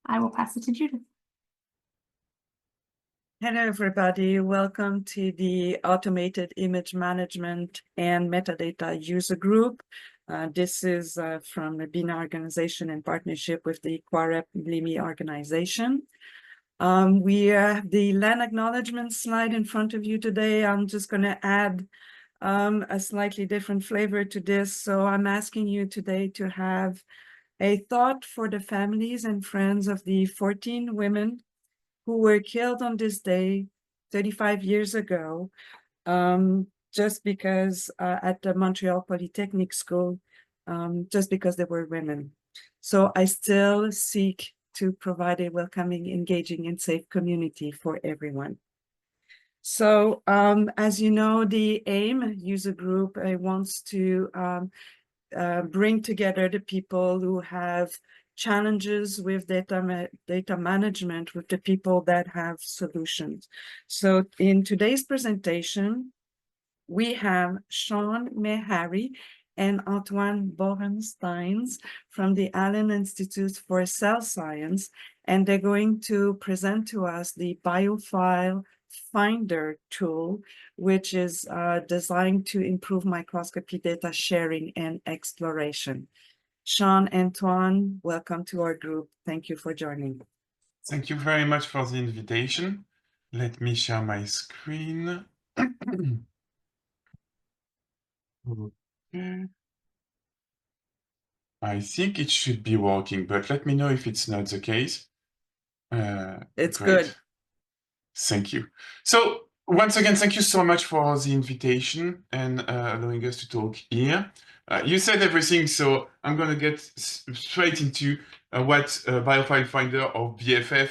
I will pass it to Judith. Hello, everybody. Welcome to the Automated Image Management and Metadata User Group. This is from the BINA organization in partnership with the Quarep Blimi organization. We have the land acknowledgement slide in front of you today. I'm just going to add a slightly different flavor to this. So I'm asking you today to have a thought for the families and friends of the 14 women who were killed on this day 35 years ago, just because at the Montreal Polytechnic School, just because they were women. So I still seek to provide a welcoming, engaging, and safe community for everyone. So as you know, the AIMM user group wants to bring together the people who have challenges with data management with the people that have solutions. So in today's presentation, we have Sean Mehari and Antoine Borensteins from the Allen Institute for Cell Science, and they're going to present to us the Biofile Finder tool, which is designed to improve microscopy data sharing and exploration. Sean, Antoine, welcome to our group. Thank you for joining. Thank you very much for the invitation. Let me share my screen. Okay. I think it should be working, but let me know if it's not the case. It's great. good. Thank you. So once again, thank you so much for the invitation and allowing us to talk here. You said everything, so I'm going to get straight into what Biofile Finder, or BFF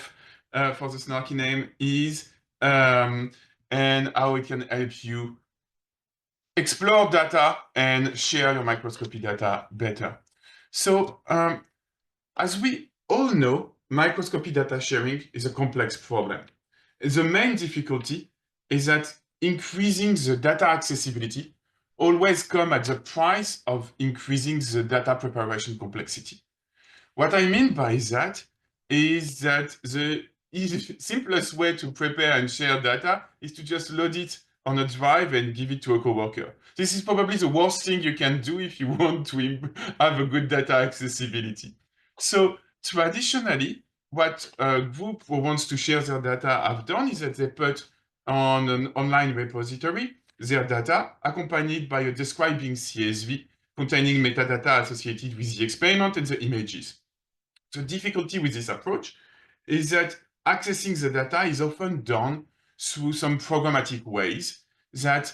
for the snarky name, is, and how it can help you explore data and share your microscopy data better. So as we all know, microscopy data sharing is a complex problem. The main difficulty is that increasing the data accessibility always comes at the price of increasing the data preparation complexity. What I mean by that is that the simplest way to prepare and share data is to just load it on a drive and give it to a coworker. This is probably the worst thing you can do if you want to have a good data accessibility. So traditionally, what a group who wants to share their data have done is that they put on an online repository their data accompanied by a describing CSV containing metadata associated with the experiment and the images. The difficulty with this approach is that accessing the data is often done through some programmatic ways that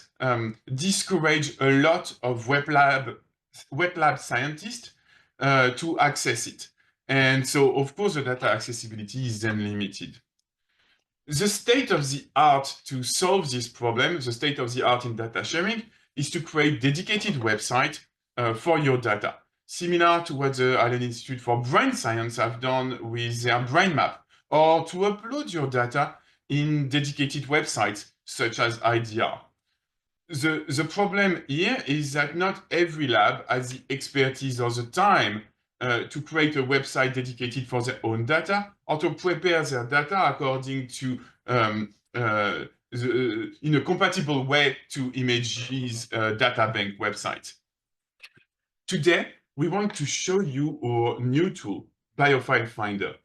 discourage a lot of wet lab scientists to access it. And so, of course, the data accessibility is then limited. The state of the art to solve this problem, the state of the art in data sharing, is to create dedicated websites for your data, similar to what the Allen Institute for Brain Science have done with their brain map, or to upload your data in dedicated websites such as IDR. The problem here is that not every lab has the expertise or the time to create a website dedicated for their own data, or to prepare their data according to in a compatible way to Image's data bank website. Today, we want to show you our new tool, Biofile Finder,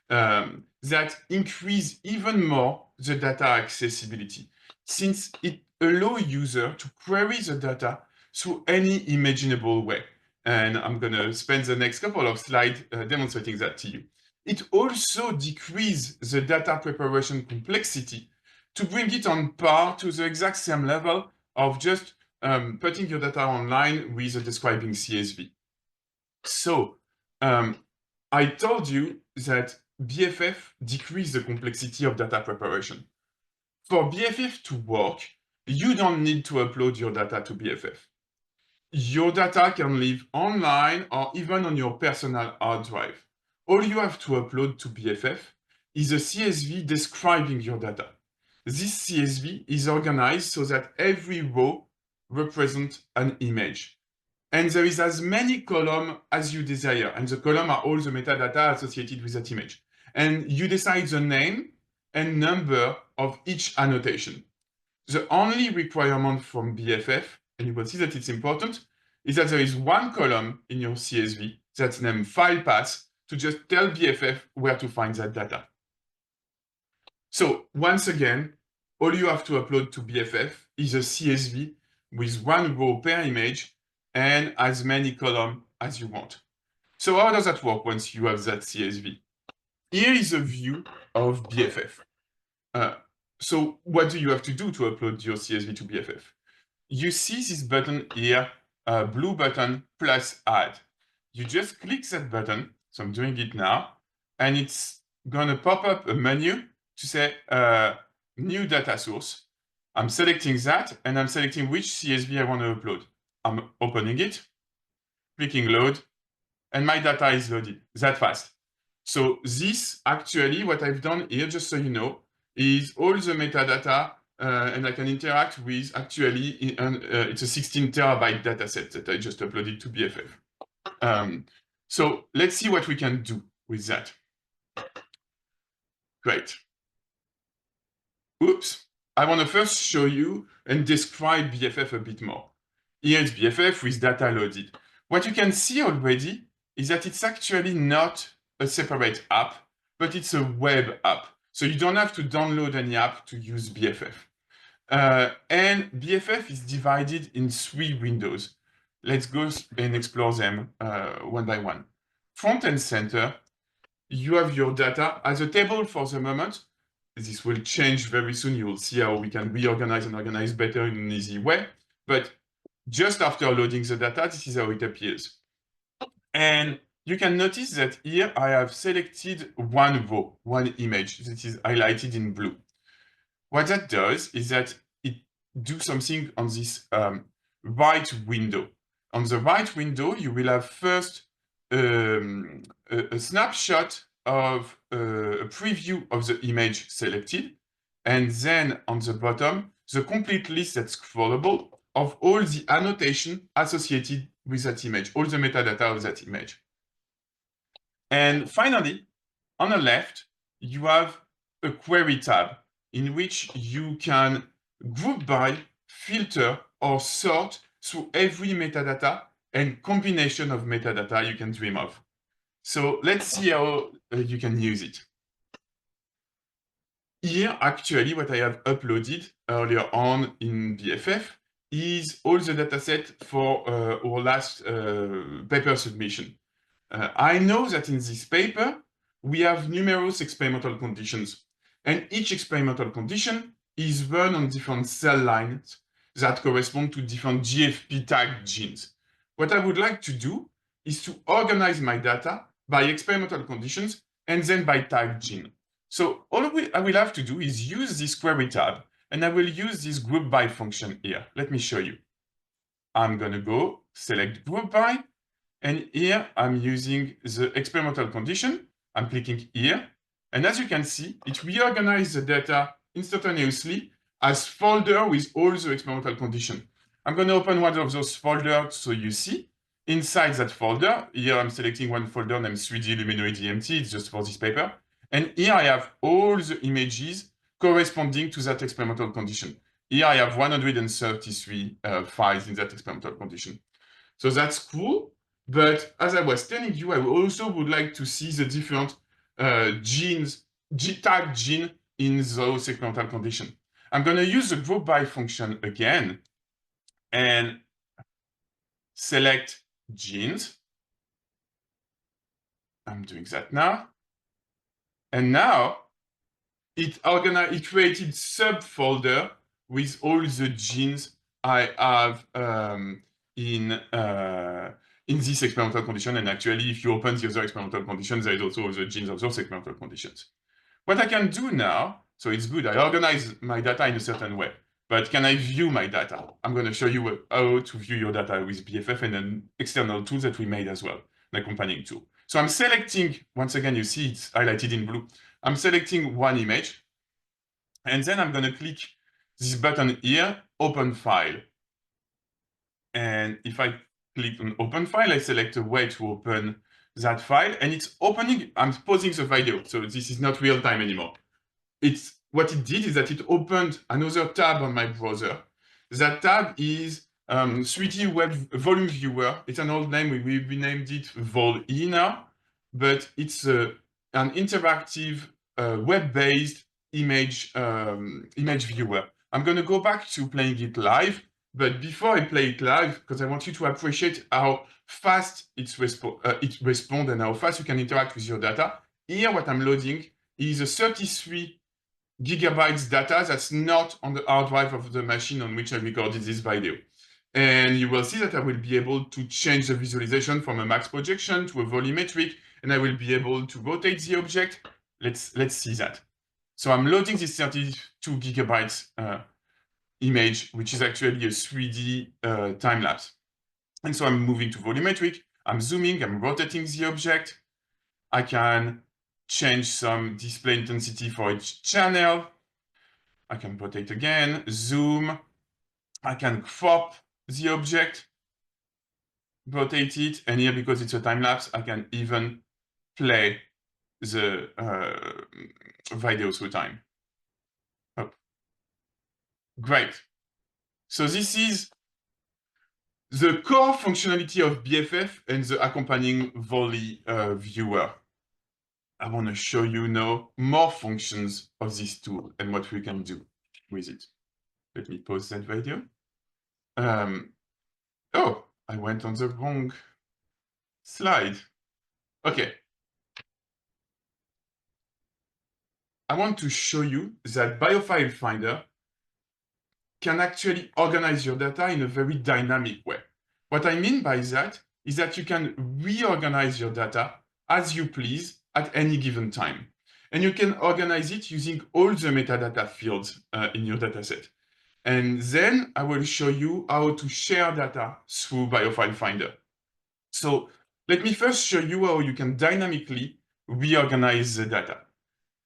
that increase even more the data accessibility, since it allows users to query the data through any imaginable way. And I'm going to spend the next couple of slides demonstrating that to you. It also decreases the data preparation complexity to bring it on par to the exact same level of just putting your data online with a describing CSV. So I told you that BFF decreases the complexity of data preparation. For BFF to work, you don't need to upload your data to BFF. Your data can live online or even on your personal hard drive. All you have to upload to BFF is a CSV describing your data. This CSV is organized so that every row represents an image. And there is as many columns as you desire, and the columns are all the metadata associated with that image. and you decide the name and number of each annotation. The only requirement from BFF, and you will see that it's important, is that there is one column in your CSV that's named file path to just tell BFF where to find that data. So once again, all you have to upload to BFF is a CSV with one row per image and as many columns as you want. So how does that work once you have that CSV? Here is a view of BFF. So what do you have to do to upload your CSV to BFF? You see this button here, blue button plus add. You just click that button, so I'm doing it now, and it's gonna pop up a menu to say new data source. I'm selecting that, and I'm selecting which CSV I want to upload. I'm opening it, clicking load, and my data is loaded that fast. So this actually, what I've done here, just so you know, is all the metadata, and I can interact with actually, it's a 16 terabyte data set that I just uploaded to BFF. So let's see what we can do with that. Great. Oops. I want to first show you and describe BFF a bit more. Here is BFF with data loaded. What you can see already is that it's actually not a separate app, but it's a web app. So you don't have to download any app to use BFF. And BFF is divided in 3 windows. Let's go and explore them one by one. Front and center, you have your data as a table for the moment. This will change very soon. You will see how we can reorganize and organize better in an easy way. But just after loading the data, this is how it appears. And you can notice that here I have selected one row, one image that is highlighted in blue. What that does is that it does something on this right window. On the right window, you will have first a snapshot of a preview of the image selected, and then on the bottom, the complete list that's scrollable of all the annotation associated with that image, all the metadata of that image. And finally, on the left, you have a query tab in which you can group by, filter, or sort through every metadata and combination of metadata you can dream of. So let's see how you can use it. Here, actually, what I have uploaded earlier on in BFF is all the dataset for our last paper submission. I know that in this paper, we have numerous experimental conditions, and each experimental condition is run on different cell lines that correspond to different GFP tagged genes. What I would like to do is to organize my data by experimental conditions and then by tagged gene. So all I will have to do is use this query tab, and I will use this group by function here. Let me show you. I'm going to go select group by, and here I'm using the experimental condition. I'm clicking here, and as you can see, it reorganizes the data instantaneously as folder with all the experimental condition. I'm going to open one of those folders so you see. Inside that folder, here I'm selecting one folder named 3D Luminoid EMT, it's just for this paper. And here I have all the images corresponding to that experimental condition. Here I have 133 files in that experimental condition. So that's cool, but as I was telling you, I also would like to see the different genes, tag gene in those experimental conditions. I'm going to use the group by function again and select genes. I'm doing that now. And now it created subfolder with all the genes I have in this experimental condition. And actually, if you open the other experimental conditions, there is also the genes of those experimental conditions. What I can do now, so it's good, I organize my data in a certain way, but can I view my data? I'm going to show you how to view your data with BFF and an external tool that we made as well, an accompanying tool. So I'm selecting, once again, you see it's highlighted in blue. I'm selecting one image, and then I'm going to click this button here, Open File. And if I click on Open File, I select a way to open that file, and it's opening, I'm pausing the video, so this is not real time anymore. What it did is that it opened another tab on my browser. That tab is 3D Web Volume Viewer. It's an old name, we renamed it Vol-E now, but it's an interactive web-based image viewer. I'm going to go back to playing it live, but before I play it live, because I want you to appreciate how fast it responds and how fast you can interact with your data. Here, what I'm loading is a 33 gigabytes data that's not on the hard drive of the machine on which I recorded this video. And you will see that I will be able to change the visualization from a max projection to a volumetric, and I will be able to rotate the object. Let's see that. So I'm loading this 32 gigabytes image, which is actually a 3D time lapse. And so I'm moving to volumetric, I'm zooming, I'm rotating the object. I can change some display intensity for each channel. I can rotate again, zoom. I can crop the object, rotate it, and here, because it's a time lapse, I can even play the video through time. Oh. Great. So this is the core functionality of BFF and the accompanying volley viewer. I want to show you now more functions of this tool and what we can do with it. Let me pause that video. Oh, I went on the wrong slide. Okay. I want to show you that Biofile Finder can actually organize your data in a very dynamic way. What I mean by that is that you can reorganize your data as you please at any given time. And you can organize it using all the metadata fields in your dataset. And then I will show you how to share data through Biofile Finder. So let me first show you how you can dynamically reorganize the data.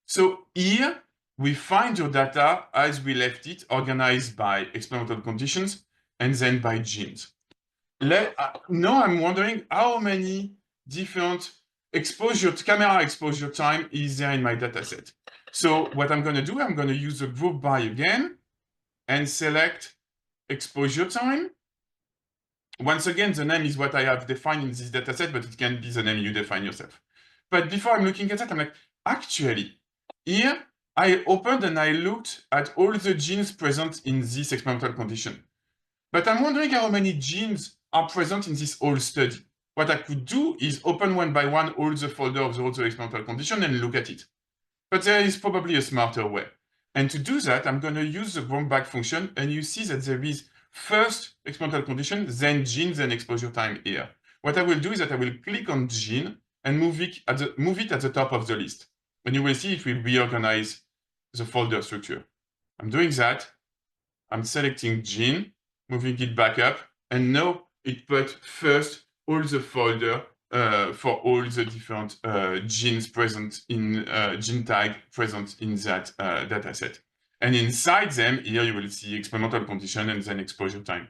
So here we find your data as we left it, organized by experimental conditions and then by genes. Now I'm wondering how many different camera exposure time is there in my dataset. So what I'm going to do, I'm going to use the group by again and select exposure time. Once again, the name is what I have defined in this dataset, but it can be the name you define yourself. But before I'm looking at that, I'm like, actually, here I opened and I looked at all the genes present in this experimental condition. But I'm wondering how many genes are present in this whole study. What I could do is open one by one all the folders of all the experimental condition and look at it. But there is probably a smarter way. And to do that, I'm going to use the roam back function, and you see that there is first experimental condition, then gene, then exposure time here. What I will do is that I will click on gene and move it at the top of the list. And you will see it will reorganize the folder structure. I'm doing that. I'm selecting gene, moving it back up, and now it put first all the folder for all the different genes present in gene tag present in that dataset. And inside them, here you will see experimental condition and then exposure time.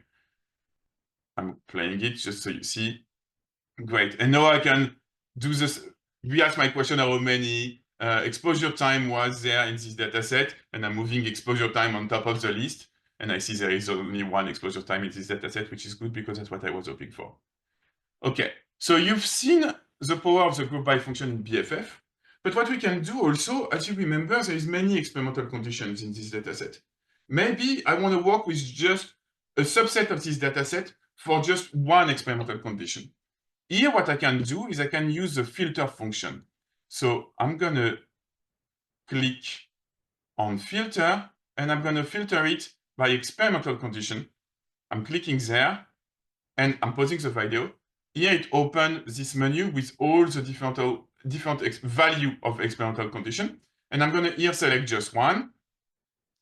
I'm playing it just so you see. Great. And now I can do this. We asked my question how many exposure time was there in this dataset, and I'm moving exposure time on top of the list. And I see there is only one exposure time in this dataset, which is good because that's what I was hoping for. Okay, so you've seen the power of the group by function in BFF. But what we can do also, as you remember, there is many experimental conditions in this dataset. Maybe I want to work with just a subset of this dataset for just one experimental condition. Here, what I can do is I can use the filter function. So I'm going to click on filter, and I'm going to filter it by experimental condition. I'm clicking there, and I'm pausing the video. Here it opens this menu with all the different value of experimental condition. And I'm going to here select just one,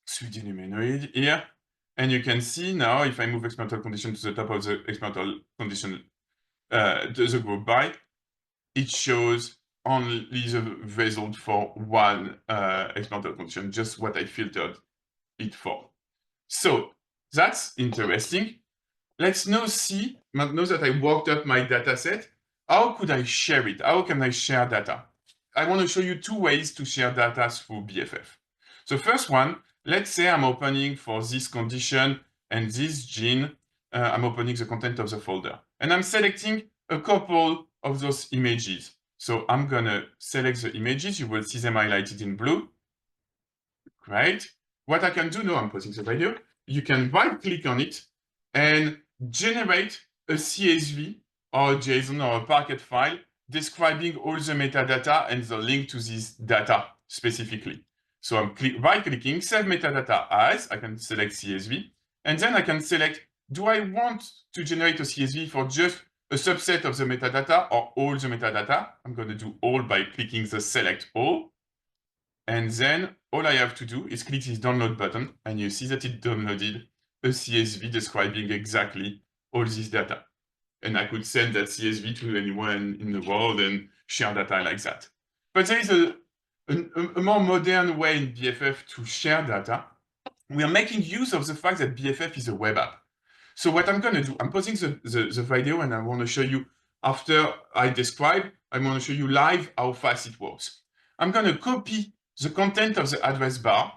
3D humanoid here. And you can see now, if I move experimental condition to the top of the experimental condition, the group by, it shows only the result for one experimental condition, just what I filtered it for. So that's interesting. Let's now see, now that I worked up my data set, how could I share it? How can I share data? I want to show you two ways to share data through BFF. So first one, let's say I'm opening for this condition and this gene, I'm opening the content of the folder. And I'm selecting a couple of those images. So I'm going to select the images. You will see them highlighted in blue. Great. What I can do now, I'm pausing the video. You can right-click on it and generate a CSV or a JSON or a Parquet file describing all the metadata and the link to this data specifically. So I'm right-clicking, save metadata as, I can select CSV, and then I can select, do I want to generate a CSV for just a subset of the metadata or all the metadata? I'm going to do all by clicking the select all. And then all I have to do is click this download button, and you see that it downloaded a CSV describing exactly all this data. And I could send that CSV to anyone in the world and share data like that. But there is a more modern way in BFF to share data. We are making use of the fact that BFF is a web app. So what I'm going to do, I'm pausing the video, and I want to show you, after I describe, I want to show you live how fast it works. I'm going to copy the content of the address bar.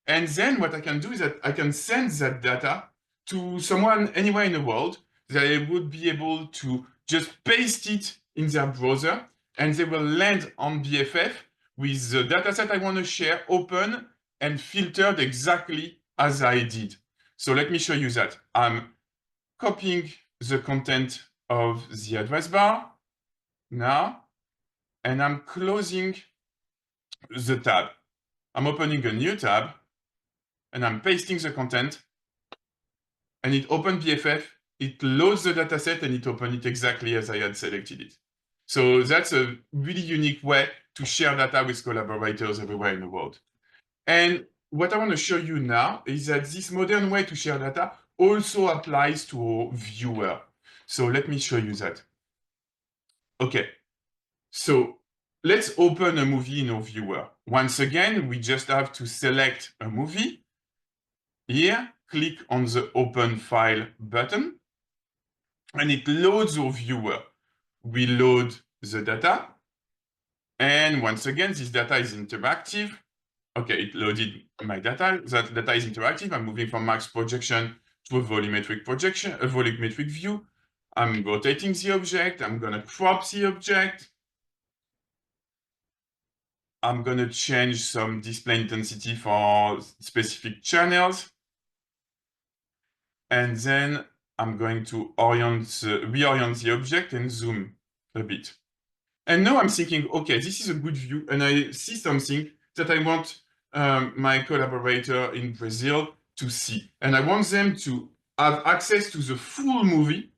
And then what I can do is that I can send that data to someone anywhere in the world. They would be able to just paste it in their browser, and they will land on BFF with the dataset I want to share open and filtered exactly as I did. So let me show you that. I'm copying the content of the address bar now, and I'm closing the tab. I'm opening a new tab, and I'm pasting the content, and it opens BFF, it loads the dataset, and it opens it exactly as I had selected it. So that's a really unique way to share data with collaborators everywhere in the world. And what I want to show you now is that this modern way to share data also applies to a viewer. So let me show you that. Okay, so let's open a movie in our viewer. Once again, we just have to select a movie. Here, click on the Open File button, and it loads our viewer. We load the data, and once again, this data is interactive. Okay, it loaded my data. That data is interactive. I'm moving from max projection to a volumetric projection, a volumetric view. I'm rotating the object. I'm going to crop the object. I'm going to change some display intensity for specific channels. And then I'm going to reorient the object and zoom a bit. And now I'm thinking, okay, this is a good view, and I see something that I want my collaborator in Brazil to see. And I want them to have access to the full movie,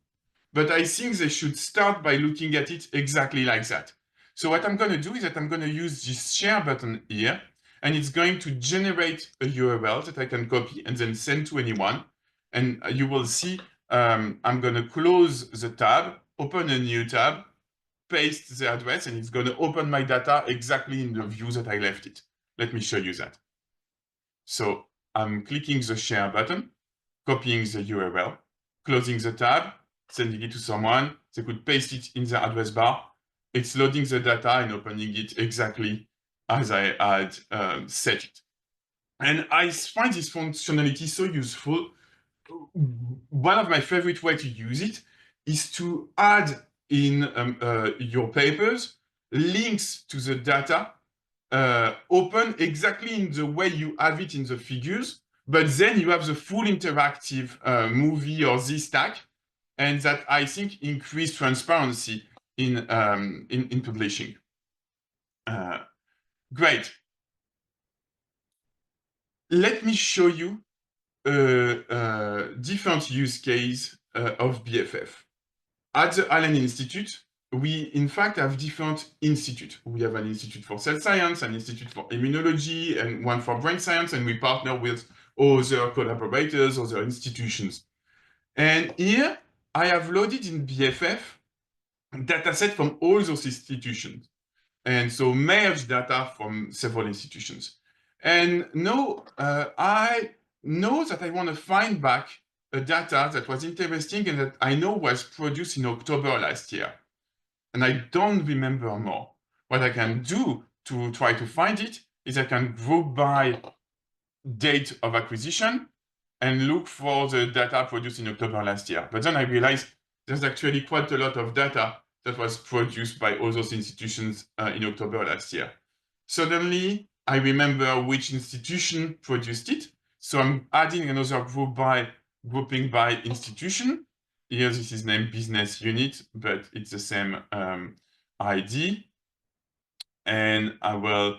but I think they should start by looking at it exactly like that. So what I'm going to do is that I'm going to use this share button here, and it's going to generate a URL that I can copy and then send to anyone. And you will see I'm going to close the tab, open a new tab, paste the address, and it's going to open my data exactly in the view that I left it. Let me show you that. So I'm clicking the share button, copying the URL, closing the tab, sending it to someone. They could paste it in the address bar. It's loading the data and opening it exactly as I had set it. And I find this functionality so useful. One of my favorite ways to use it is to add in your papers links to the data open exactly in the way you have it in the figures, but then you have the full interactive movie or Z-stack, and that I think increase transparency in publishing. Great. Let me show you a different use case of BFF. At the Allen Institute, we in fact have different institutes. We have an institute for cell science, an institute for immunology, and one for brain science, and we partner with other collaborators, other institutions. And here I have loaded in BFF dataset from all those institutions. And so merge data from several institutions. And now I know that I want to find back a data that was interesting and that I know was produced in October last year. and I don't remember more. What I can do to try to find it is I can group by date of acquisition and look for the data produced in October last year. But then I realized there's actually quite a lot of data that was produced by all those institutions in October last year. Suddenly, I remember which institution produced it. So I'm adding another grouping by institution. Here, this is named business unit, but it's the same ID. And I will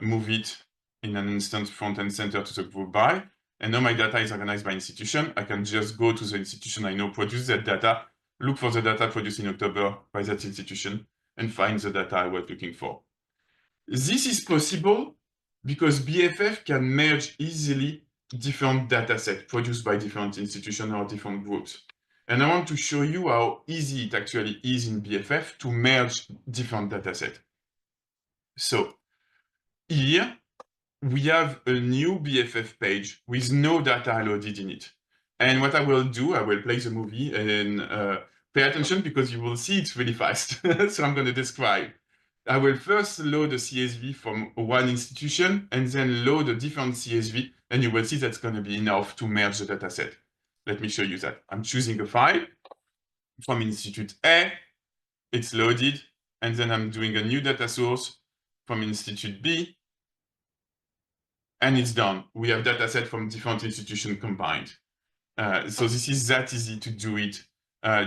move it in an instant front-end center to the group by. And now my data is organized by institution. I can just go to the institution I know produce that data, look for the data produced in October by that institution, and find the data I was looking for. This is possible because BFF can merge easily different data sets produced by different institutions or different groups. And I want to show you how easy it actually is in BFF to merge different data sets. So here we have a new BFF page with no data loaded in it. And what I will do, I will play the movie and pay attention because you will see it's really fast. So I'm going to describe. I will first load a CSV from one institution and then load a different CSV, and you will see that's going to be enough to merge the data set. Let me show you that. I'm choosing a file from Institute A, it's loaded, and then I'm doing a new data source from Institute B, and it's done. We have data set from different institutions combined. So this is that easy to do it.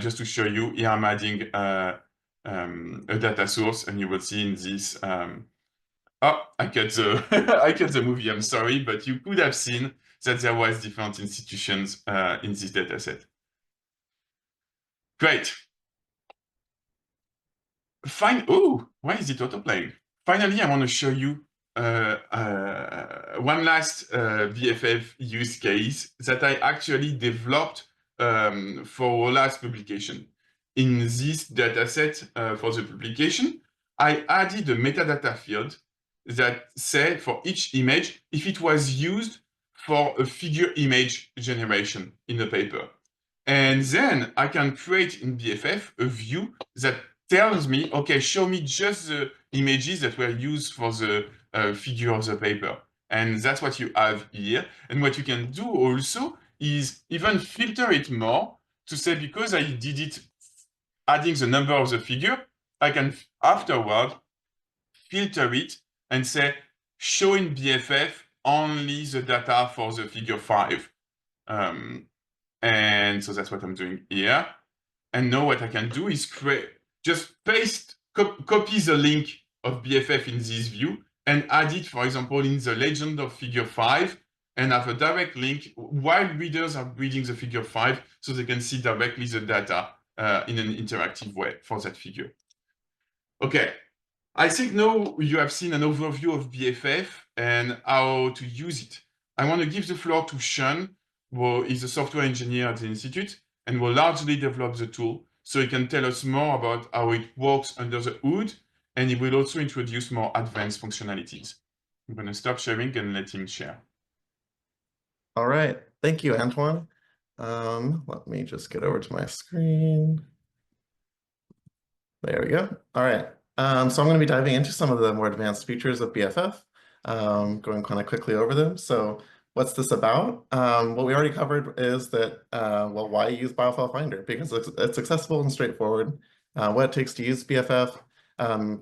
Just to show you, here I'm adding a data source, and you will see in this. Oh, I cut the I cut the movie. I'm sorry, but you could have seen that there was different institutions in this data set. Great. Fine. Oh, why is it autoplaying? Finally, I want to show you one last BFF use case that I actually developed for last publication. In this dataset for the publication, I added a metadata field that said for each image if it was used for a figure image generation in the paper. And then I can create in BFF a view that tells me, okay, show me just the images that were used for the figure of the paper. And that's what you have here. And what you can do also is even filter it more to say, because I did it adding the number of the figure, I can afterward filter it and say, show in BFF only the data for the figure 5. And so that's what I'm doing here. And now what I can do is just paste, copy the link of BFF in this view and add it, for example, in the legend of figure 5 and have a direct link while readers are reading the figure 5 so they can see directly the data in an interactive way for that figure. Okay, I think now you have seen an overview of BFF and how to use it. I want to give the floor to Sean, who is a software engineer at the Institute and will largely develop the tool, so he can tell us more about how it works under the hood, and he will also introduce more advanced functionalities. I'm going to stop sharing and let him share. All right, thank you, Antoine. Let me just get over to my screen. There we go. All right, so I'm going to be diving into some of the more advanced features of BFF, going kind of quickly over them. So what's this about? What we already covered is that, well, why use Biofile Finder? Because it's accessible and straightforward. What it takes to use BFF,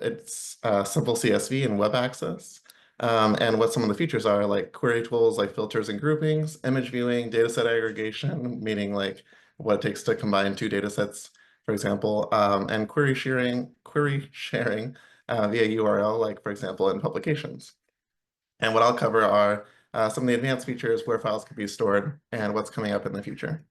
it's simple CSV and web access. And what some of the features are, like query tools like filters and groupings, image viewing, dataset aggregation, meaning like what it takes to combine two datasets, for example, and query sharing via URL, like for example, in publications. And what I'll cover are some of the advanced features where files can be stored and what's coming up in the future.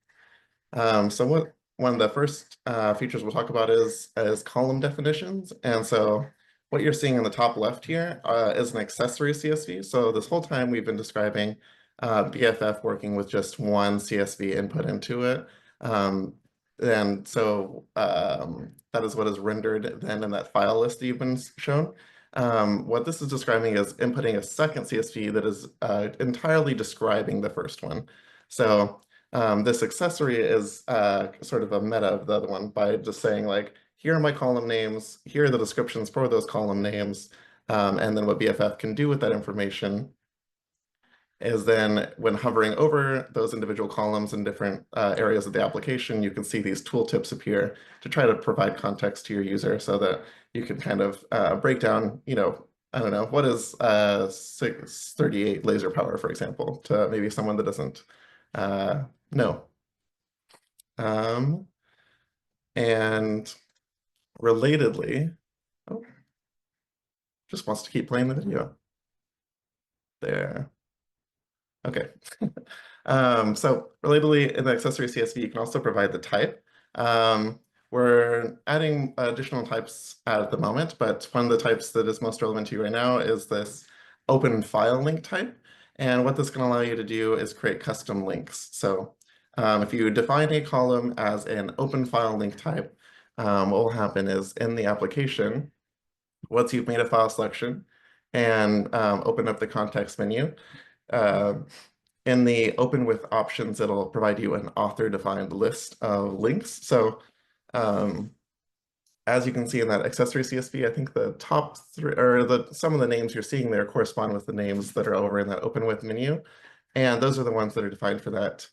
So one of the first features we'll talk about is column definitions. And so what you're seeing in the top left here is an accessory CSV. So this whole time we've been describing BFF working with just one CSV input into it. And so that is what is rendered then in that file list that you've been shown. What this is describing is inputting a second CSV that is entirely describing the first one. So this accessory is sort of a meta of the other one by just saying like, here are my column names, here are the descriptions for those column names, and then what BFF can do with that information is then when hovering over those individual columns in different areas of the application, you can see these tooltips appear to try to provide context to your user so that you can kind of break down, I don't know, what is 638 laser power, for example, to maybe someone that doesn't know. And relatedly, oh, just wants to keep playing the video. There. Okay. So relatedly, in the accessory CSV, you can also provide the type. We're adding additional types at the moment, but one of the types that is most relevant to you right now is this open file link type. And what this can allow you to do is create custom links. So if you define a column as an open file link type, what will happen is in the application, once you've made a file selection and open up the context menu, in the open with options, it'll provide you an author-defined list of links. So as you can see in that accessory CSV, I think the top three, or some of the names you're seeing there correspond with the names that are over in that open with menu. And those are the ones that are defined for that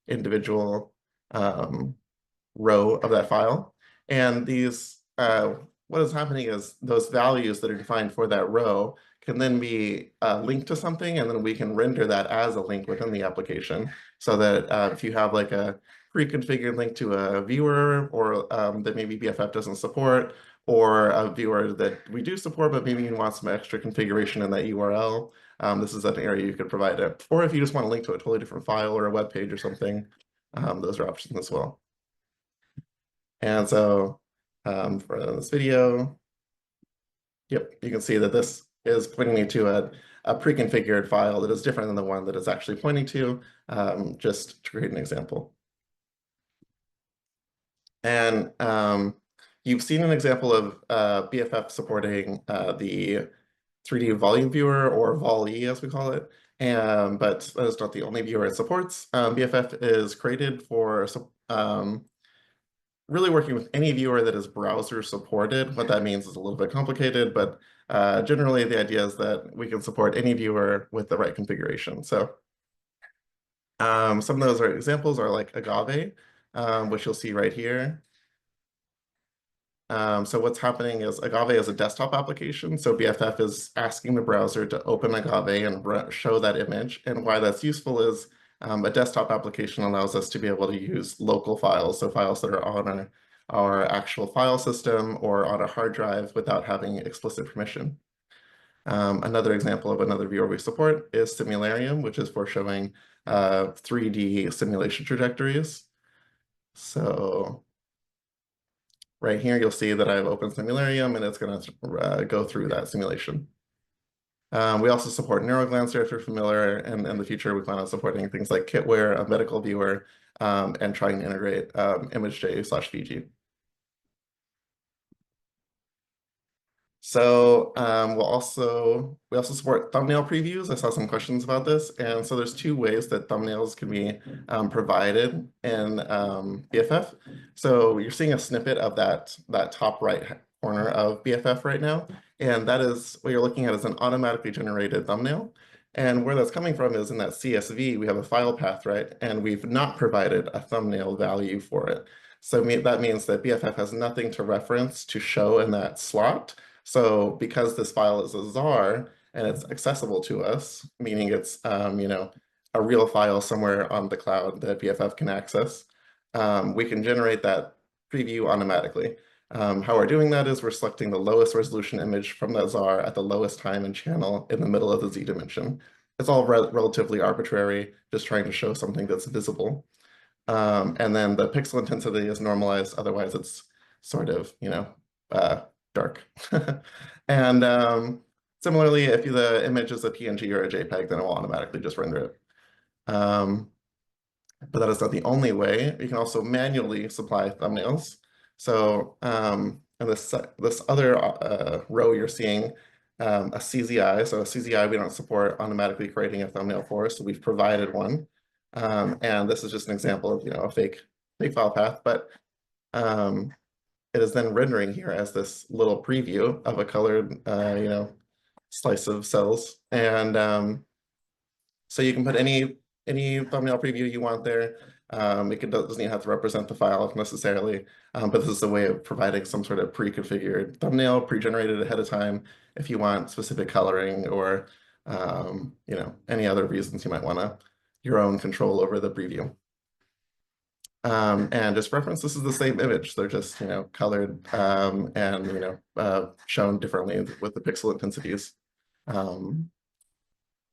individual row of that file. And these, what is happening is those values that are defined for that row can then be linked to something, and then we can render that as a link within the application. So that if you have like a pre-configured link to a viewer, or that maybe BFF doesn't support, or a viewer that we do support, but maybe you want some extra configuration in that URL, this is an area you could provide it. Or if you just want to link to a totally different file or a web page or something, those are options as well. And so for this video, yep, you can see that this is pointing me to a pre-configured file that is different than the one that it's actually pointing to, just to create an example. And you've seen an example of BFF supporting the 3D volume viewer, or VOL-E as we call it. But that is not the only viewer it supports. BFF is created for really working with any viewer that is browser supported. What that means is a little bit complicated, but generally the idea is that we can support any viewer with the right configuration. So some of those examples are like Agave, which you'll see right here. So what's happening is Agave is a desktop application. So BFF is asking the browser to open Agave and show that image. And why that's useful is a desktop application allows us to be able to use local files, so files that are on our actual file system or on a hard drive without having explicit permission. Another example of another viewer we support is Simularium, which is for showing 3D simulation trajectories. So right here, you'll see that I've opened Simularium, and it's going to go through that simulation. We also support NeuroGlancer, if you're familiar, and in the future, we plan on supporting things like Kitware, a medical viewer, and trying to integrate ImageJ/VG. So we also support thumbnail previews. I saw some questions about this, and so there's two ways that thumbnails can be provided in BFF. So you're seeing a snippet of that top right corner of BFF right now, and that is what you're looking at is an automatically generated thumbnail. And where that's coming from is in that CSV, we have a file path, right? And we've not provided a thumbnail value for it. So that means that BFF has nothing to reference to show in that slot. So because this file is a ZAR and it's accessible to us, meaning it's a real file somewhere on the cloud that BFF can access, we can generate that preview automatically. How we're doing that is we're selecting the lowest resolution image from that ZAR at the lowest time and channel in the middle of the Z dimension. It's all relatively arbitrary, just trying to show something that's visible. And then the pixel intensity is normalized, otherwise it's sort of, dark. And similarly, if the image is a PNG or a JPEG, then it will automatically just render it. But that is not the only way. You can also manually supply thumbnails. So in this other row, you're seeing a CZI. So a CZI, we don't support automatically creating a thumbnail for us, so we've provided one. And this is just an example of a fake file path, but it is then rendering here as this little preview of a colored, you know, slice of cells. And so you can put any thumbnail preview you want there. It doesn't even have to represent the file necessarily, but this is a way of providing some sort of pre-configured thumbnail, pre-generated ahead of time, if you want specific coloring or you know, any other reasons you might want your own control over the preview. And just reference, this is the same image. They're just, you know, colored and, you know, shown differently with the pixel intensities.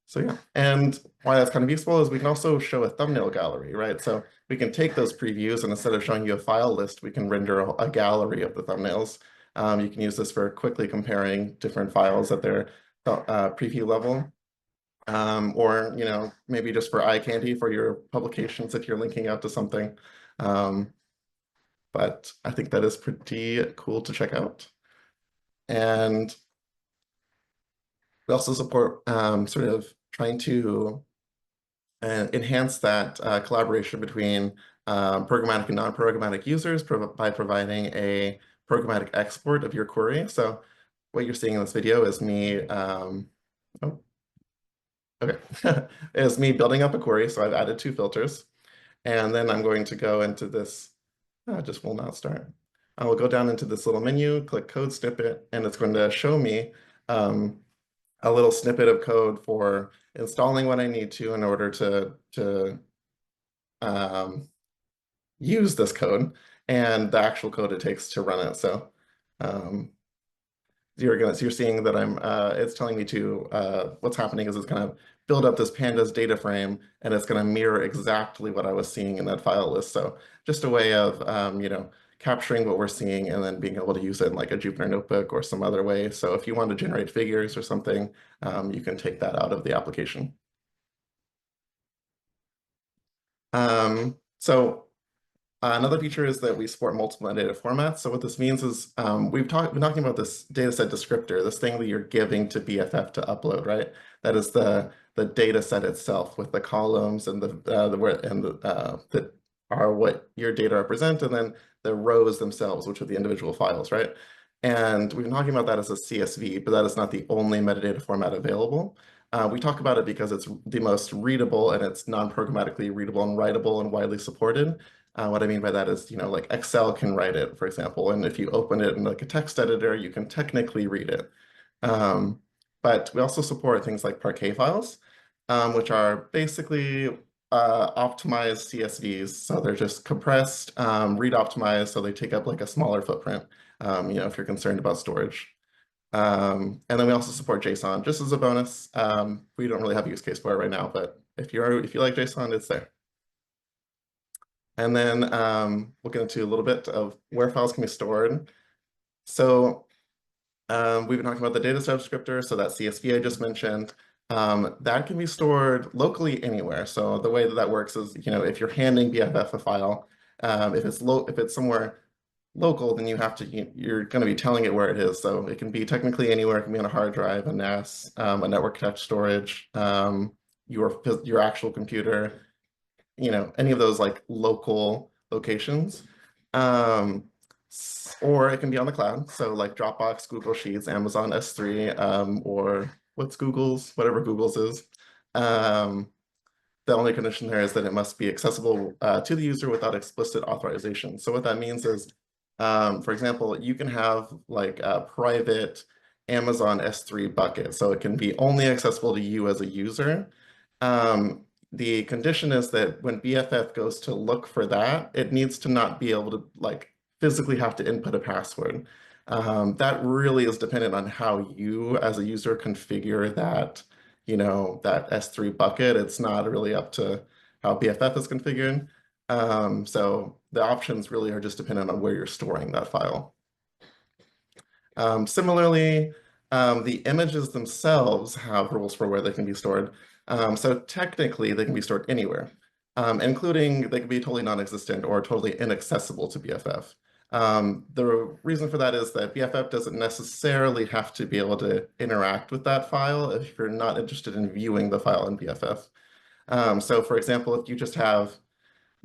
So yeah, and why that's kind of useful is we can also show a thumbnail gallery, right? So we can take those previews and instead of showing you a file list, we can render a gallery of the thumbnails. You can use this for quickly comparing different files at their preview level. Or, you know, maybe just for eye candy for your publications if you're linking out to something. But I think that is pretty cool to check out. And we also support sort of trying to enhance that collaboration between programmatic and non-programmatic users by providing a programmatic export of your query. So what you're seeing in this video is me, is me building up a query. So I've added 2 filters. And then I'm going to go into this, just will not start. I will go down into this little menu, click code snippet, and it's going to show me a little snippet of code for installing what I need to in order to use this code and the actual code it takes to run it. So you're seeing that it's telling me to, what's happening is it's going to build up this pandas data frame and it's going to mirror exactly what I was seeing in that file list. So just a way of, you know, capturing what we're seeing and then being able to use it in like a Jupyter notebook or some other way. So if you want to generate figures or something, you can take that out of the application. So another feature is that we support multiple metadata formats. So what this means is we've been talking about this dataset descriptor, this thing that you're giving to BFF to upload, right? That is the dataset itself with the columns and that are what your data represent, and then the rows themselves, which are the individual files, right? And we've been talking about that as a CSV, but that is not the only metadata format available. We talk about it because it's the most readable and it's non-programmatically readable and writable and widely supported. What I mean by that is, you know, like Excel can write it, for example, and if you open it in like a text editor, you can technically read it. But we also support things like Parquet files, which are basically optimized CSVs. So they're just compressed, read optimized, so they take up like a smaller footprint, you know, if you're concerned about storage. And then we also support JSON, just as a bonus. We don't really have a use case for it right now, but if you like JSON, it's there. And then we'll get into a little bit of where files can be stored. So we've been talking about the data set descriptor, so that CSV I just mentioned. That can be stored locally anywhere. So the way that works is, you know, if you're handing BFF a file, if it's somewhere local, then you're going to be telling it where it is. So it can be technically anywhere. It can be on a hard drive, a NAS, a network attached storage, your actual computer, you know, any of those like local locations. Or it can be on the cloud. So like Dropbox, Google Sheets, Amazon S3, or whatever Google's is. The only condition there is that it must be accessible to the user without explicit authorization. So what that means is, for example, you can have like a private Amazon S3 bucket. So it can be only accessible to you as a user. The condition is that when BFF goes to look for that, it needs to not be able to like physically have to input a password. That really is dependent on how you as a user configure that, you know, that S3 bucket. It's not really up to how BFF is configured. So the options really are just dependent on where you're storing that file. Similarly, the images themselves have rules for where they can be stored. So technically, they can be stored anywhere, including they can be totally non-existent or totally inaccessible to BFF. The reason for that is that BFF doesn't necessarily have to be able to interact with that file if you're not interested in viewing the file in BFF. So for example, if you just have,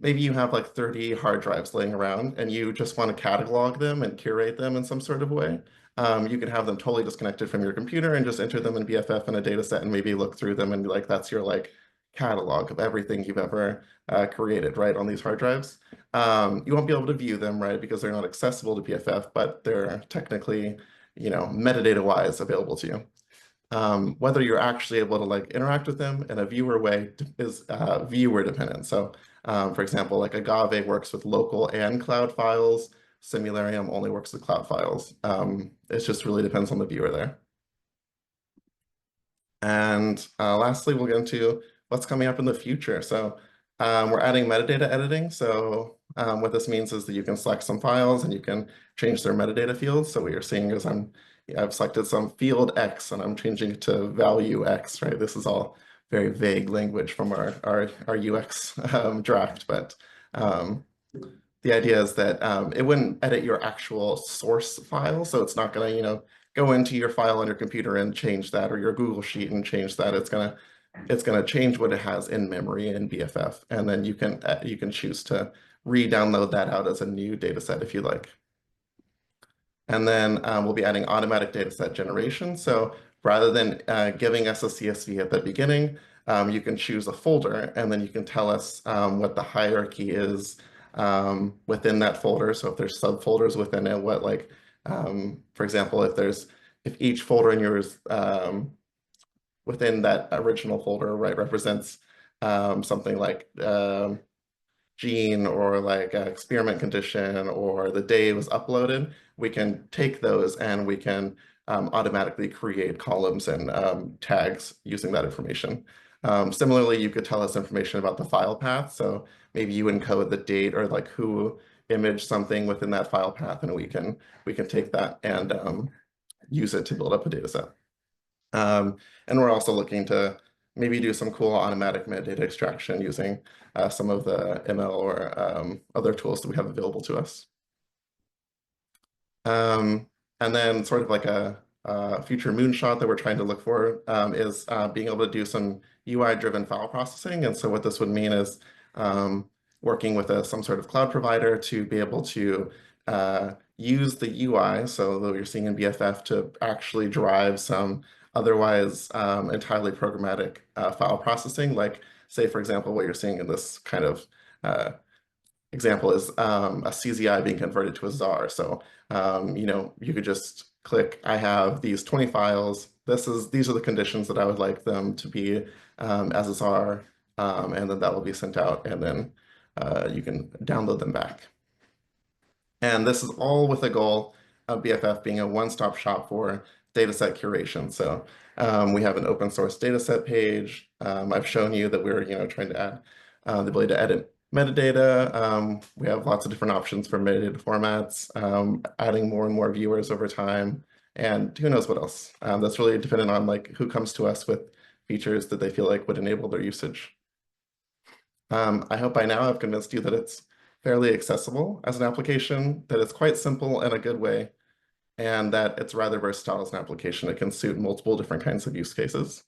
maybe you have like 30 hard drives laying around and you just want to catalog them and curate them in some sort of way. You can have them totally disconnected from your computer and just enter them in BFF in a data set and maybe look through them and be like, that's your like catalog of everything you've ever created, right, on these hard drives. You won't be able to view them, right, because they're not accessible to BFF, but they're technically, you know, metadata-wise available to you. Whether you're actually able to like interact with them in a viewer way is viewer dependent. So for example, like Agave works with local and cloud files. Simularium only works with cloud files. It just really depends on the viewer there. And lastly, we'll get into what's coming up in the future. So we're adding metadata editing. So what this means is that you can select some files and you can change their metadata fields. So what you're seeing is I've selected some field X and I'm changing it to value X, right? This is all very vague language from our UX draft, but the idea is that it wouldn't edit your actual source file. So it's not going to, you know, go into your file on your computer and change that, or your Google Sheet and change that. It's gonna change what it has in memory in BFF, and then you can choose to re-download that out as a new data set if you like. And then we'll be adding automatic data set generation. So rather than giving us a CSV at the beginning, you can choose a folder, and then you can tell us what the hierarchy is within that folder. So if there's subfolders within it, what like, for example, if each folder in yours within that original folder, right, represents something like gene or like experiment condition or the day it was uploaded, we can take those and we can automatically create columns and tags using that information. Similarly, you could tell us information about the file path. So maybe you encode the date or like who imaged something within that file path, and we can take that and use it to build up a data set. And we're also looking to maybe do some cool automatic metadata extraction using some of the ML or other tools that we have available to us. And then sort of like a future moonshot that we're trying to look for is being able to do some UI-driven file processing. And so what this would mean is working with some sort of cloud provider to be able to use the UI, so that you're seeing in BFF, to actually drive some otherwise entirely programmatic file processing. Like, say, for example, what you're seeing in this kind of example is a CZI being converted to a ZAR. So, you know, you could just click, I have these 20 files. These are the conditions that I would like them to be as a ZAR, and then that will be sent out, and then you can download them back. And this is all with the goal of BFF being a one-stop shop for dataset curation. So we have an open source dataset page. I've shown you that we're trying to add the ability to edit metadata. We have lots of different options for metadata formats, adding more and more viewers over time, and who knows what else. That's really dependent on like who comes to us with features that they feel like would enable their usage. I hope by now I've convinced you that it's fairly accessible as an application, that it's quite simple in a good way, and that it's rather versatile as an application. It can suit multiple different kinds of use cases.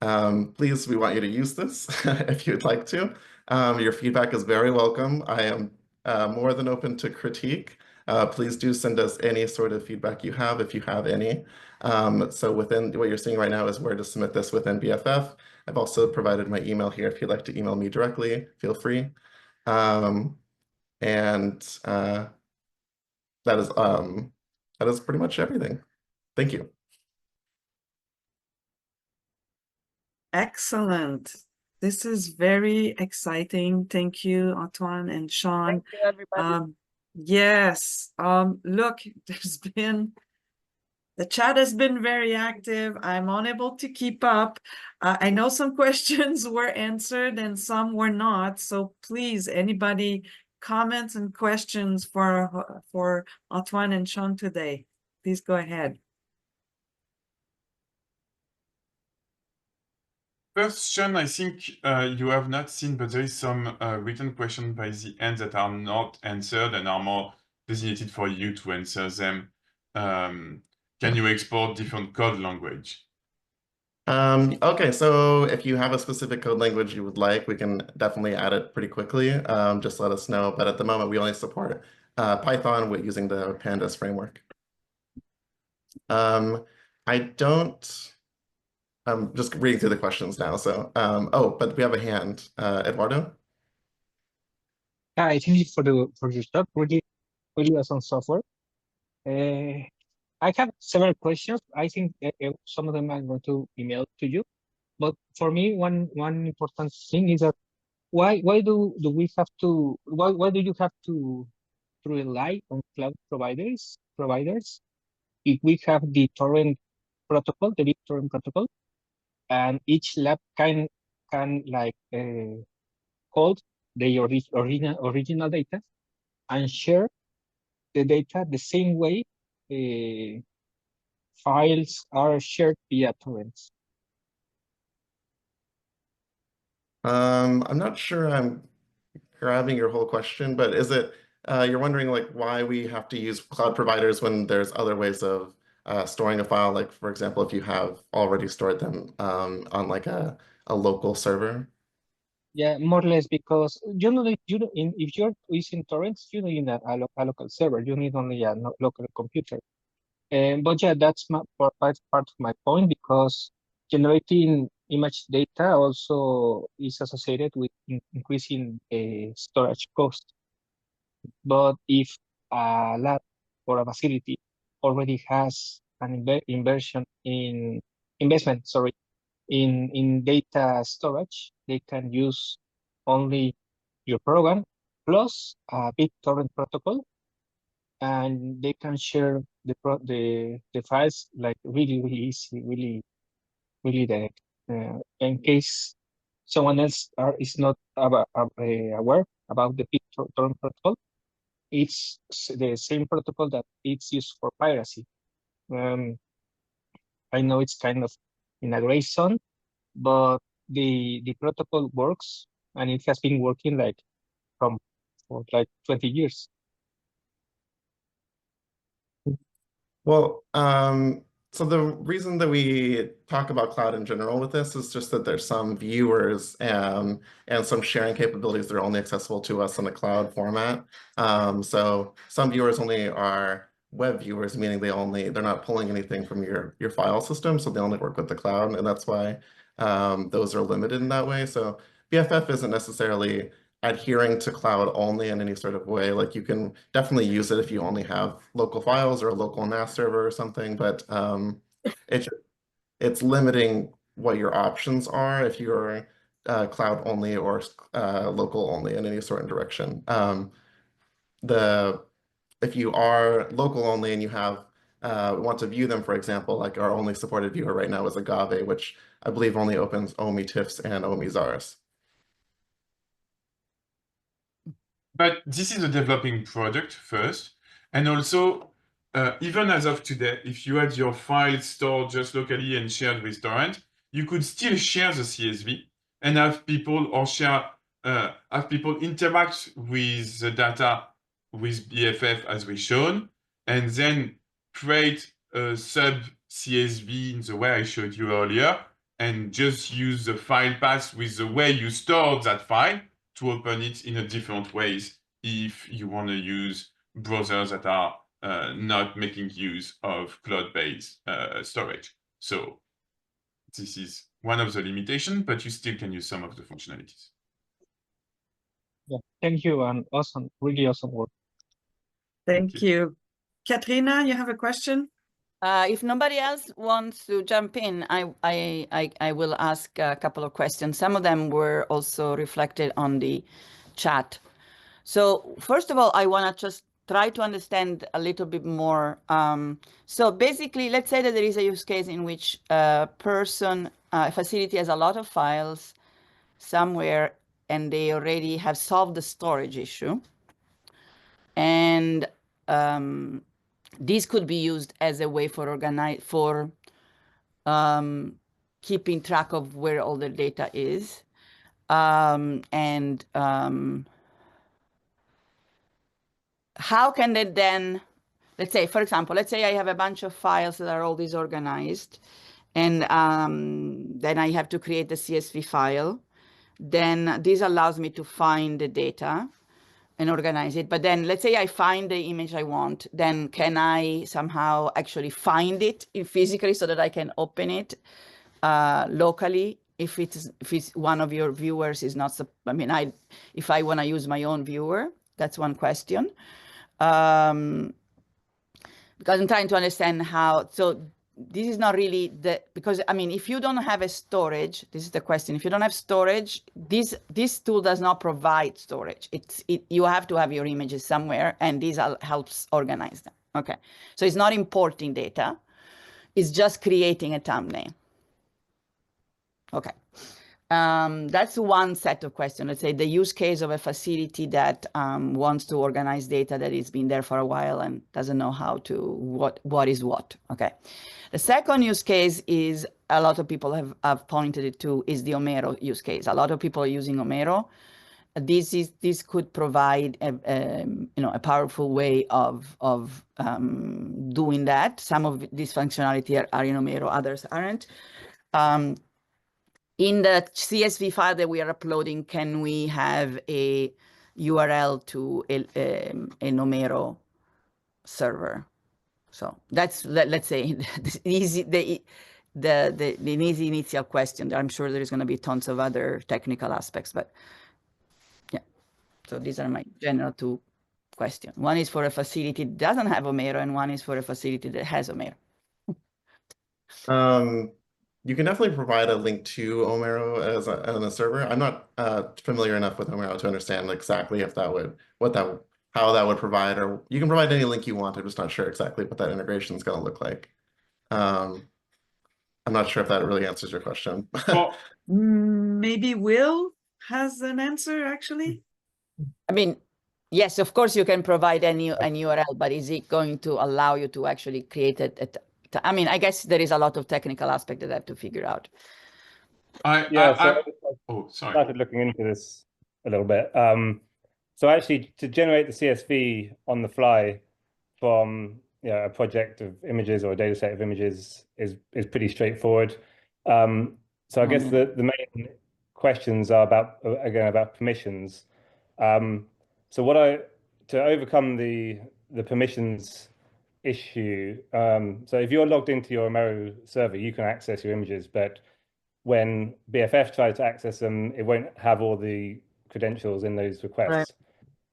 Please, we want you to use this if you'd like to. Your feedback is very welcome. I am more than open to critique. Please do send us any sort of feedback you have, if you have any. So within what you're seeing right now is where to submit this within BFF. I've also provided my email here. If you'd like to email me directly, feel free. And that is pretty much everything. Thank you. Excellent. This is very exciting. Thank you, Antoine and Sean. Thank you, everybody. Yes, look, the chat has been very active. I'm unable to keep up. I know some questions were answered and some were not. So please, anybody, comments and questions for Antoine and Sean today, please go ahead. First, Sean, I think you have not seen, but there is some written questions by the end that are not answered and are more designated for you to answer them. Can you export different code language? Okay, so if you have a specific code language you would like, we can definitely add it pretty quickly. Just let us know. But at the moment, we only support Python with using the Pandas framework. I don't. I'm just reading through the questions now. So, oh, but we have a hand, Eduardo. Hi, thank you for your talk. Really awesome software. I have several questions. I think some of them I'm going to email to you. But for me, one important thing is that why do we have to why do you have to rely on cloud providers if we have the torrent protocol, the BitTorrent protocol, and each lab can like hold the original data and share the data the same way files are shared via torrents. I'm not sure I'm grabbing your whole question, but is it you're wondering like why we have to use cloud providers when there's other ways of storing a file, like for example, if you have already stored them on like a local server? Yeah, more or less, because if you're using torrents, you don't need a local server. You need only a local computer. But yeah, that's part of my point, because generating image data also is associated with increasing storage cost. But if a lab or a facility already has an investment, sorry, in data storage, they can use only your program plus a BitTorrent protocol, and they can share the files like really easy, really direct. In case someone else is not aware about the BitTorrent protocol, it's the same protocol that it's used for piracy. I know it's kind of in a gray zone, but the protocol works, and it has been working like for like 20 years. Well, so the reason that we talk about cloud in general with this is just that there's some viewers and some sharing capabilities that are only accessible to us in a cloud format. So some viewers only are web viewers, meaning they're not pulling anything from your file system, so they only work with the cloud, and that's why those are limited in that way. So BFF isn't necessarily adhering to cloud only in any sort of way. Like you can definitely use it if you only have local files or a local NAS server or something, but it's limiting what your options are if you're cloud only or local only in any sort of direction. If you are local only and you have want to view them, for example, like our only supported viewer right now is Agave, which I believe only opens OMI TIFFs and OMI ZARs. But this is a developing product first. And also, even as of today, if you had your files stored just locally and shared with torrent, you could still share the CSV and have people interact with the data with BFF as we shown, and then create a sub CSV in the way I showed you earlier, and just use the file path with the way you stored that file to open it in a different ways if you want to use browsers that are not making use of cloud-based storage. So this is one of the limitations, but you still can use some of the functionalities. Yeah, thank you, and awesome, really awesome work. Thank you. Katrina, you have a question? If nobody else wants to jump in, I will ask a couple of questions. Some of them were also reflected on the chat. So first of all, I want to just try to understand a little bit more. So basically, let's say that there is a use case in which a facility has a lot of files somewhere, and they already have solved the storage issue. And this could be used as a way for keeping track of where all the data is. How can they then, let's say, for example, let's say I have a bunch of files that are all disorganized, And then I have to create the CSV file. Then this allows me to find the data and organize it. But then let's say I find the image I want, then can I somehow actually find it physically so that I can open it locally? If it's one of your viewers is not, I mean, if I want to use my own viewer, that's one question. Because I'm trying to understand how, so this is not really because I mean, if you don't have a storage, this is the question. If you don't have storage, this tool does not provide storage. You have to have your images somewhere, and this helps organize them. Okay, so it's not importing data. It's just creating a thumbnail. Okay. That's one set of questions. Let's say the use case of a facility that wants to organize data that has been there for a while and doesn't know how to, what is what. Okay. The second use case is, a lot of people have pointed it to, is the Homero use case. A lot of people are using Homero. This could provide a powerful way of doing that. Some of this functionality are in Homero, others aren't. In the CSV file that we are uploading, can we have a URL to an Homero server? So that's, let's say, the easy initial question. I'm sure there's going to be tons of other technical aspects, but yeah. So these are my general two questions. One is for a facility that doesn't have Homero, and one is for a facility that has Homero. You can definitely provide a link to Homero as a server. I'm not familiar enough with Homero to understand exactly if that would, how that would provide, or you can provide any link you want. I'm just not sure exactly what that integration is going to look like. I'm not sure if that really answers your question. Well, Maybe Will has an answer, actually. I mean, yes, of course you can provide an URL, but is it going to allow you to actually create it? I mean, I guess there is a lot of technical aspect that I have to figure out. I started looking into this a little bit. So actually, to generate the CSV on the fly from a project of images or a data set of images is pretty straightforward. So I guess the main questions are about permissions. So to overcome the permissions issue, so if you're logged into your Homero server, you can access your images, but when BFF tries to access them, it won't have all the credentials in those requests.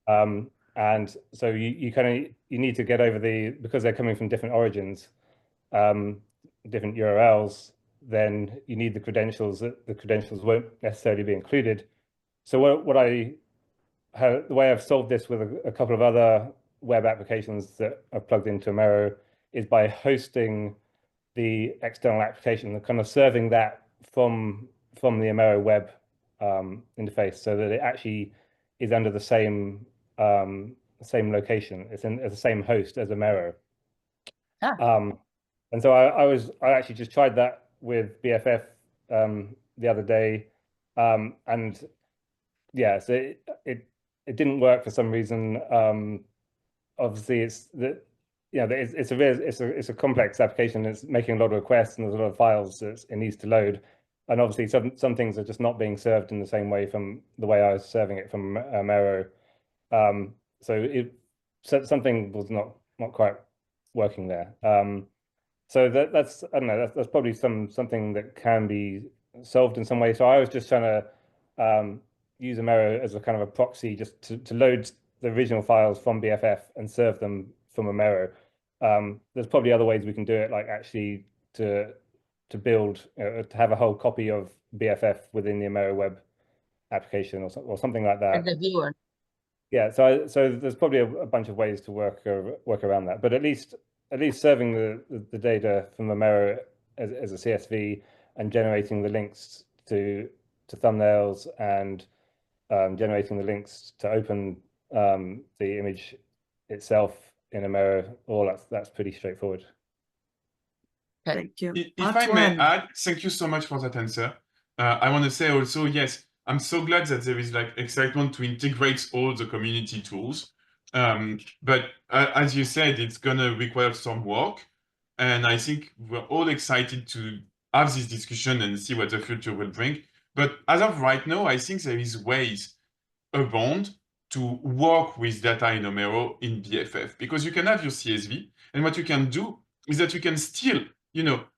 Right. And so you need to get over because they're coming from different origins, different URLs, then you need the credentials. The credentials won't necessarily be included. So the way I've solved this with a couple of other web applications that I've plugged into Homero is by hosting the external application and kind of serving that from the Homero web interface, so that it actually is under the same location. It's the same host as Homero. And so I actually just tried that with BFF the other day, and yeah, so it didn't work for some reason. Obviously, it's a complex application. It's making a lot of requests, and there's a lot of files that it needs to load. And obviously, some things are just not being served in the same way from the way I was serving it from Homero. So something was not quite working there. So that's I don't know. That's probably something that can be solved in some way. So I was just trying to use Homero as a kind of a proxy, just to load the original files from BFF and serve them from Homero. There's probably other ways we can do it, like actually to build, to have a whole copy of BFF within the Homero web application or something like that. The viewer. Yeah, so there's probably a bunch of ways to work around that, but at least serving the data from Homero as a CSV and generating the links to thumbnails and generating the links to open the image itself in Homero, that's pretty straightforward. Thank you. If I may add, thank you so much for that answer. I want to say also, yes, I'm so glad that there is like excitement to integrate all the community tools. But as you said, it's going to require some work. And I think we're all excited to have this discussion and see what the future will bring. But as of right now, I think there is ways around to work with data in Homero in BFF, because you can have your CSV, and what you can do is that you can still,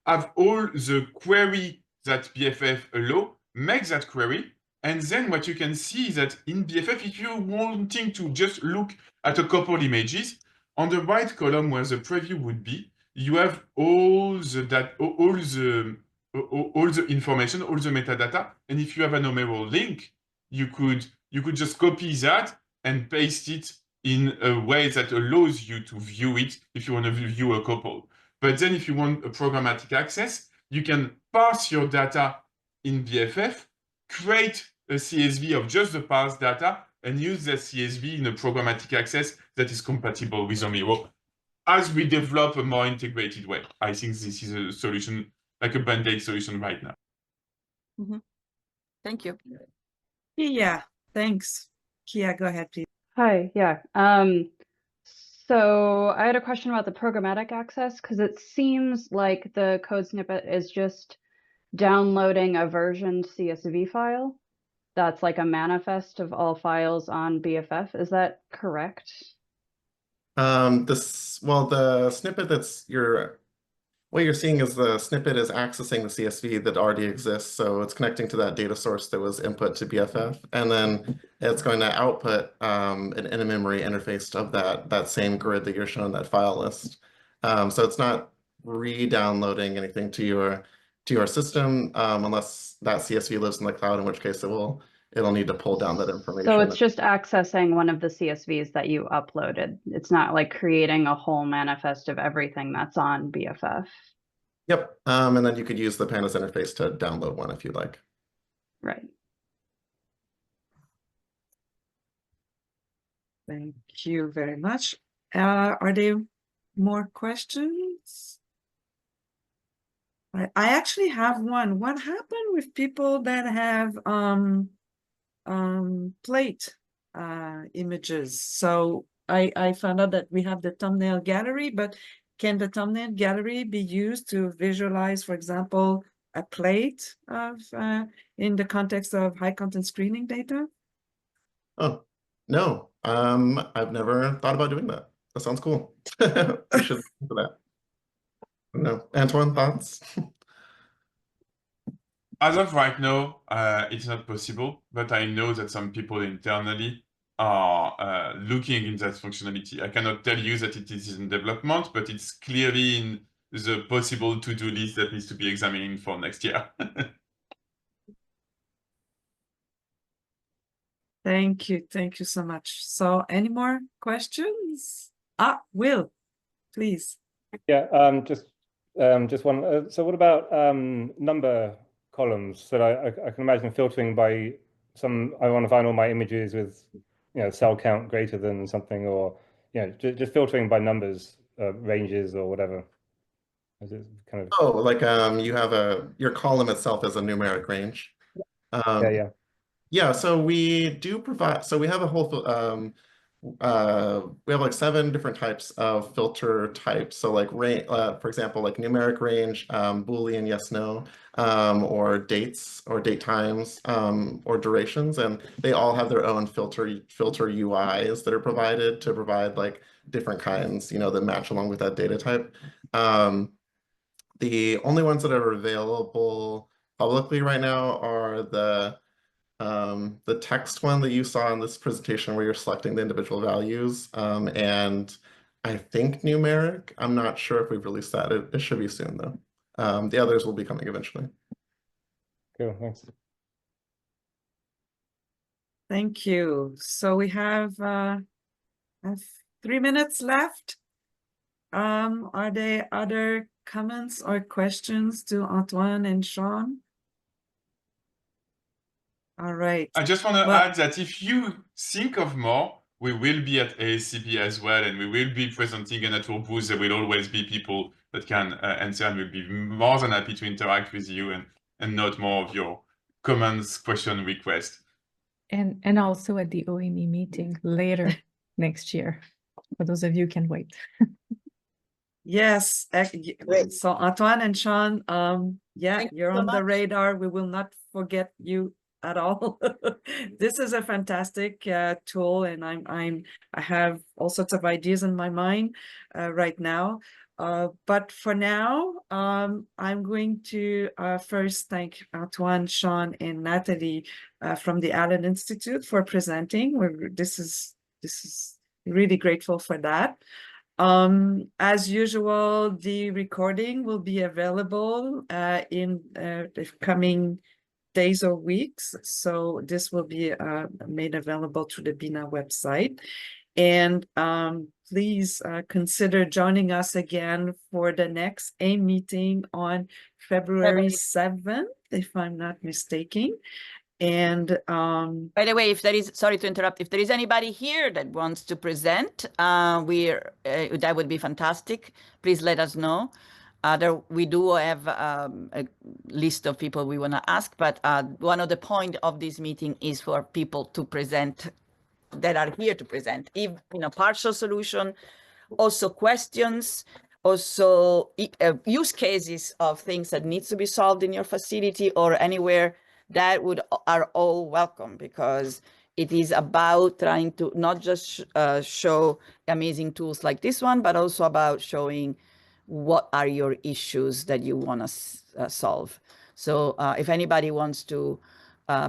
have all the query that BFF allow, make that query, and then what you can see is that in BFF, if you're wanting to just look at a couple images, on the right column where the preview would be, you have all the information, all the metadata, and if you have an Homero link, you could just copy that and paste it in a way that allows you to view it if you want to view a couple. But then if you want a programmatic access, you can parse your data in BFF, create a CSV of just the parsed data, and use that CSV in a programmatic access that is compatible with Homero as we develop a more integrated way. I think this is a solution, like a band-aid solution right now. Thank you. Yeah, thanks. Kia, go ahead, please. Hi, yeah. So I had a question about the programmatic access, because it seems like the code snippet is just downloading a versioned CSV file that's like a manifest of all files on BFF. Is that correct? The snippet what you're seeing is the snippet is accessing the CSV that already exists. So it's connecting to that data source that was input to BFF, and then it's going to output an in-memory interface of that same grid that you're showing that file list. So it's not re-downloading anything to your system unless that CSV lives in the cloud, in which case it'll need to pull down that information. So it's just accessing one of the CSVs that you uploaded. It's not like creating a whole manifest of everything that's on BFF. Yep. And then you could use the Pandas interface to download one if you'd like. Right. Thank you very much. Are there more questions? I actually have one. What happened with people that have plate images? So I found out that we have the thumbnail gallery, but can the thumbnail gallery be used to visualize, for example, a plate of in the context of high content screening data? Oh, no. I've never thought about doing that. That sounds cool. We should do that. No. Antoine, thoughts? As of right now, it's not possible, but I know that some people internally are looking in that functionality. I cannot tell you that it is in development, but it's clearly in the possible to-do list that needs to be examined for next year. Thank you so much. So any more questions? Will, please. Yeah, just one. So what about number columns? So I can imagine filtering by I want to find all my images with cell count greater than something, or just filtering by numbers, ranges or whatever. Is it kind of like you have your column itself is a numeric range. Yeah, so we do provide, so we have a whole we have like 7 different types of filter types. So like for example, like numeric range, Boolean yes, no, or dates or date times, or durations, and they all have their own filter UIs that are provided to provide like different kinds, that match along with that data type. The only ones that are available publicly right now are the text one that you saw in this presentation where you're selecting the individual values, and I think numeric. I'm not sure if we've released that. It should be soon though. The others will be coming eventually. Cool, thanks. Thank you. So we have 3 minutes left. Are there other comments or questions to Antoine and Sean? All right. I just want to add that if you think of more, we will be at ASCP as well, and we will be presenting at our booth. There will always be people that can answer, and we'll be more than happy to interact with you and note more of your comments, question, requests. And also at the AIMM meeting later next year, for those of you who can wait. Yes. So Antoine and Sean, Yeah, Thank you you're so on the much. radar. We will not forget you at all. This is a fantastic tool, and I have all sorts of ideas in my mind right now. But for now, I'm going to first thank Antoine, Sean, and Natalie from the Allen Institute for presenting. This is really grateful for that. As usual, the recording will be available in the coming days or weeks. So this will be made available through the BINA website. And please consider joining us again for the next AIMM meeting on February 7th, if I'm not mistaken. And by the way, if there is, sorry to interrupt, if there is anybody here that wants to present, that would be fantastic. Please let us know. We do have a list of people we want to ask, but one of the point of this meeting is for people to present that are here to present, if partial solution, also questions, also use cases of things that needs to be solved in your facility or anywhere. That are all welcome, because it is about trying to not just show amazing tools like this one, but also about showing what are your issues that you want to solve. So if anybody wants to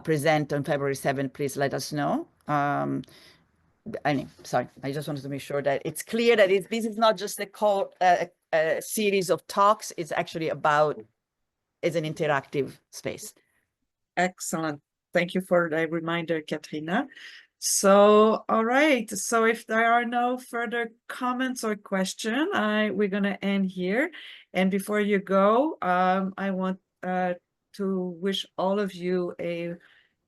present on February 7th, please let us know. Sorry, I just wanted to make sure that it's clear that this is not just a series of talks. It's actually about, it's an interactive space. excellent. Thank you for the reminder, Katrina. So, all right. So if there are no further comments or questions, we're going to end here. And before you go, I want to wish all of you a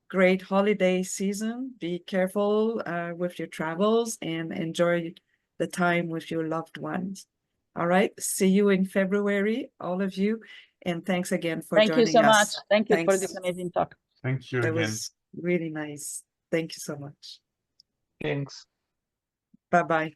great holiday season. Be careful with your travels and enjoy the time with your loved ones. All right. See you in February, all of you. And thanks again for joining us. Thank you so much. Thank you for Thanks. this amazing talk. Thank you That again. was really nice. Thank you so much. Thanks. Bye-bye.